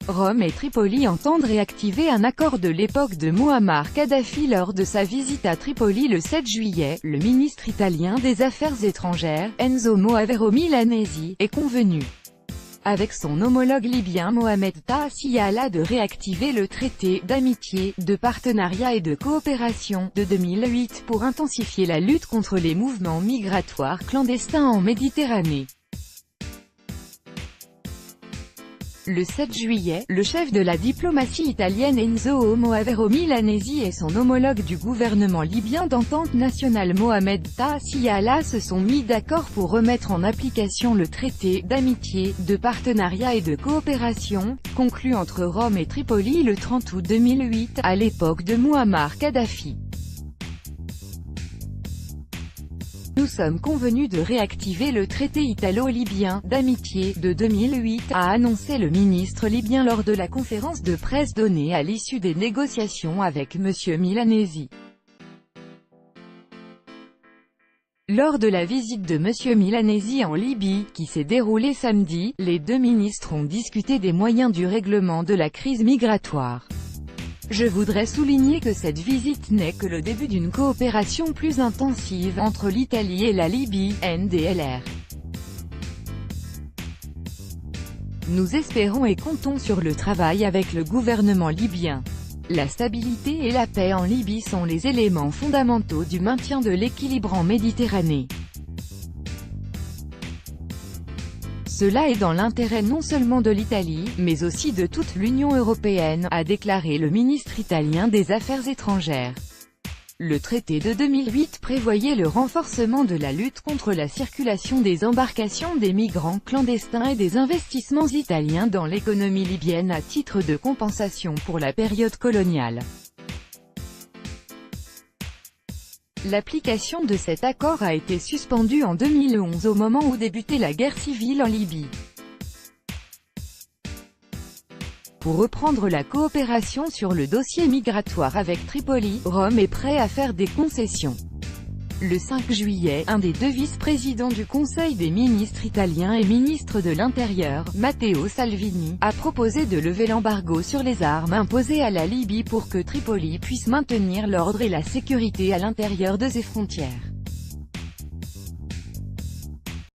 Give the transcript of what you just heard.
Rome et Tripoli entendent réactiver un accord de l'époque de Mouammar Kadhafi. Lors de sa visite à Tripoli le 7 juillet, le ministre italien des Affaires étrangères, Enzo Moavero Milanesi, est convenu avec son homologue libyen Mohamed Taha de réactiver le traité d'amitié, de partenariat et de coopération de 2008 pour intensifier la lutte contre les mouvements migratoires clandestins en Méditerranée. Le 7 juillet, le chef de la diplomatie italienne Enzo Moavero Milanesi et son homologue du gouvernement libyen d'entente nationale Mohamed Taha se sont mis d'accord pour remettre en application le traité d'amitié, de partenariat et de coopération, conclu entre Rome et Tripoli le 30 août 2008, à l'époque de Mouammar Kadhafi. Nous sommes convenus de réactiver le traité italo-libyen d'amitié de 2008, a annoncé le ministre libyen lors de la conférence de presse donnée à l'issue des négociations avec M. Milanesi. Lors de la visite de M. Milanesi en Libye, qui s'est déroulée samedi, les deux ministres ont discuté des moyens du règlement de la crise migratoire. Je voudrais souligner que cette visite n'est que le début d'une coopération plus intensive entre l'Italie et la Libye, NDLR. Nous espérons et comptons sur le travail avec le gouvernement libyen. La stabilité et la paix en Libye sont les éléments fondamentaux du maintien de l'équilibre en Méditerranée. Cela est dans l'intérêt non seulement de l'Italie, mais aussi de toute l'Union européenne, a déclaré le ministre italien des Affaires étrangères. Le traité de 2008 prévoyait le renforcement de la lutte contre la circulation des embarcations des migrants clandestins et des investissements italiens dans l'économie libyenne à titre de compensation pour la période coloniale. L'application de cet accord a été suspendue en 2011 au moment où débutait la guerre civile en Libye. Pour reprendre la coopération sur le dossier migratoire avec Tripoli, Rome est prêt à faire des concessions. Le 5 juillet, un des deux vice-présidents du Conseil des ministres italiens et ministre de l'Intérieur, Matteo Salvini, a proposé de lever l'embargo sur les armes imposé à la Libye pour que Tripoli puisse maintenir l'ordre et la sécurité à l'intérieur de ses frontières.